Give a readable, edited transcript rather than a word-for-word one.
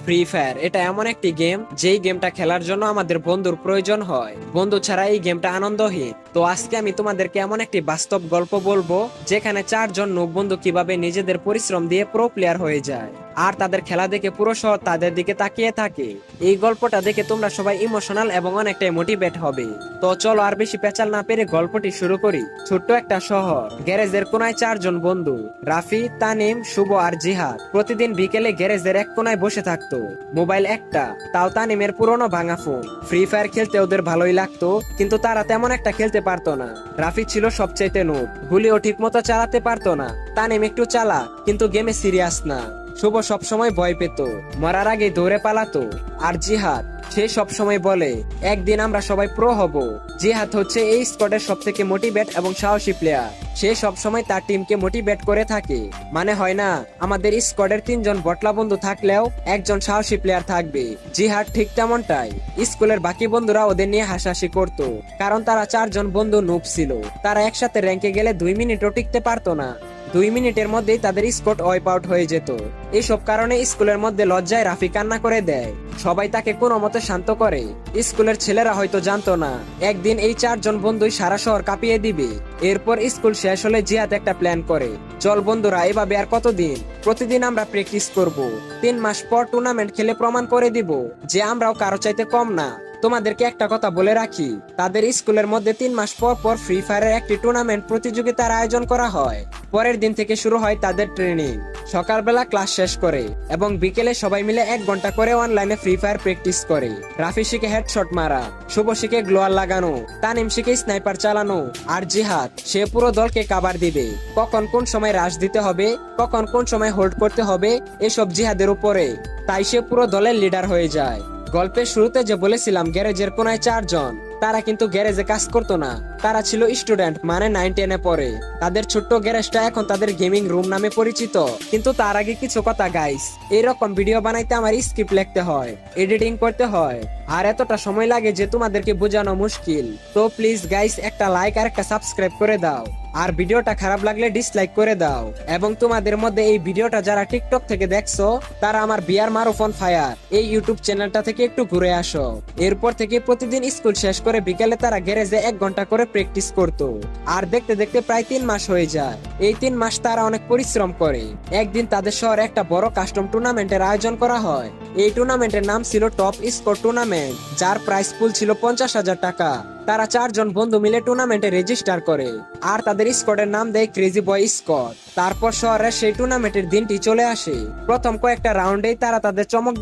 Free fire এটা এমন একটি গেম যেই গেমটা খেলার জন্য আমাদের বন্ধুর প্রয়োজন হয়। বন্ধু ছাড়া এই গেমটা আনন্দহীন। তো আজকে আমি তোমাদেরকে এমন একটি বাস্তব গল্প বলবো যেখানে চারজন নূব বন্ধু কিভাবে নিজেদের পরিশ্রম দিয়ে প্রো প্লেয়ার হয়ে যায় আর তাদের খেলা দেখে পুরো শহর তাদের দিকে তাকিয়ে থাকে। এই গল্পটা দেখে তোমরা সবাই ইমোশনাল এবং অনেকটাই মোটিভেট হবে। তো চলো আর বেশি পেঁচাল না পেরে গল্পটি শুরু করি। ছোট্ট একটা শহর, গ্যারেজের কোনায় চারজন বন্ধু রাফি, তানিম, শুভ আর জিহাদ প্রতিদিন বিকেলে গ্যারেজের এক কোনায় বসে থাকতো। মোবাইল একটা, তাও তানিমের পুরনো ভাঙা ফোন। ফ্রি ফায়ার খেলতে ওদের ভালোই লাগতো, কিন্তু তারা তেমন একটা খেলতে পারতো না। রাফি ছিল সবচাইতে নুব, গুলিও ঠিক মতো চালাতে পারতো না। তানিম একটু চালাক, কিন্তু গেমে সিরিয়াস না। শুভ সবসময় ভয় পেত, মরার আগে দৌড়ে পালাতো। আর জিহাদ, সে সবসময় বলে একদিন আমরা সবাই প্রো হব। জিহাদ হচ্ছে এই স্কোয়াডের সব থেকে মোটিভেট এবং সাহসী প্লেয়ার। সে সবসময় তার টিমকে মোটিভেট করে থাকে। মানে হয় না, আমাদের স্কোয়াডের তিনজন বটলা বন্ধু থাকলেও একজন সাহসী প্লেয়ার থাকবে। জিহাদ ঠিক তেমনটাই। স্কুলের বাকি বন্ধুরা ওদের নিয়ে হাসাহাসি করত, কারণ তারা চারজন বন্ধু নুব ছিল। তারা একসাথে র্যাঙ্কে গেলে 2 মিনিটও টিকতে পারতো না। 2 মিনিটের মধ্যেই তাদের স্কোয়াড ওয়াইপ আউট হয়ে যেত। এইসব কারণে স্কুলের মধ্যে লজ্জায় রাফি কান্না করে দেয়। সবাই তাকে কোনো মতে শান্ত করে। স্কুলের ছেলেরা হয়তো জানতো না, একদিন এই চারজন বন্ধুই সারা শহর কাঁপিয়ে দিবে। এরপর স্কুল শেষ হলে জিহাদ একটা প্ল্যান করে, চল বন্ধুরা এভাবে আর কতদিন, প্রতিদিন আমরা প্র্যাকটিস করব। 3 মাস পর টুর্নামেন্ট খেলে প্রমাণ করে দিব যে আমরাও কারো চাইতে কম না। তোমাদেরকে একটা কথা বলে রাখি, তাদের স্কুলের মধ্যে 3 মাস পর পর ফ্রি ফায়ারের একটি টুর্নামেন্ট প্রতিযোগিতার আয়োজন করা হয়। পরের দিন থেকে শুরু হয় তাদের ট্রেনিং। সকালবেলা ক্লাস শেষ করে এবং বিকেলে সবাই মিলে 1 ঘন্টা করে অনলাইনে ফ্রি ফায়ার প্র্যাকটিস করে। রাফি শিখে হেডশট মারা, শুভ শিখে গ্লোয়ার লাগানো, তানিম শিখে স্নাইপার চালানো, আর জিহাদ সে পুরো দলকে কাভার দিবে। কখন কোন সময় রাশ দিতে হবে, কখন কোন সময় হোল্ড করতে হবে, এসব জিহাদের উপরে। তাই সে পুরো দলের লিডার হয়ে যায়। গল্পের শুরুতে যে বলেছিলাম গ্যারেজের কোনায় চারজন, তারা কিন্তু গ্যারেজে কাজ করতো না। তারা ছিল স্টুডেন্ট, মানে 9-10-এ পড়ে। তাদের ছোট্ট গ্যারেজটা এখন তাদের গেমিং রুম নামে পরিচিত। কিন্তু তার আগে কিছু কথা গাইস, এইরকম ভিডিও বানাইতে আমার স্ক্রিপ্ট লিখতে হয়, এডিটিং করতে হয়, আর এতটা সময় লাগে যে তোমাদেরকে বোঝানো মুশকিল। তো প্লিজ গাইস, একটা লাইক আর একটা সাবস্ক্রাইব করে দাও। আর ভিডিওটা খারাপ লাগলে ডিসলাইক করে দাও। এবং তোমাদের মধ্যে এই ভিডিওটা যারা টিকটক থেকে দেখছো, তারা আমার বিয়ার মারুফ অন ফায়ার এই ইউটিউব চ্যানেলটা থেকে একটু ঘুরে আসো। এরপর থেকে প্রতিদিন স্কুল শেষ করে বিকেলে তারা গ্যারেজে 1 ঘন্টা করে প্র্যাকটিস করতো। আর দেখতে দেখতে প্রায় 3 মাস হয়ে যায়। এই 3 মাস তারা অনেক পরিশ্রম করে। একদিন তাদের শহরে একটা বড় কাস্টম টুর্নামেন্টের আয়োজন করা হয়। এই টুর্নামেন্টের নাম ছিল টপ স্কোর টুর্নামেন্ট, যার প্রাইস পুল ছিল 50,000 টাকা। তারা চারজন বন্ধু মিলে টুর্নামেন্টে রেজিস্টার করে আর তাদের স্কোয়াডের নাম দেয় ক্রেজি বয় স্কোয়াড। তারপর শহরে সেই টুর্নামেন্টের দিনটি চলে আসে। প্রথম কয়েকটা রাউন্ডেই তারা তাদের চমক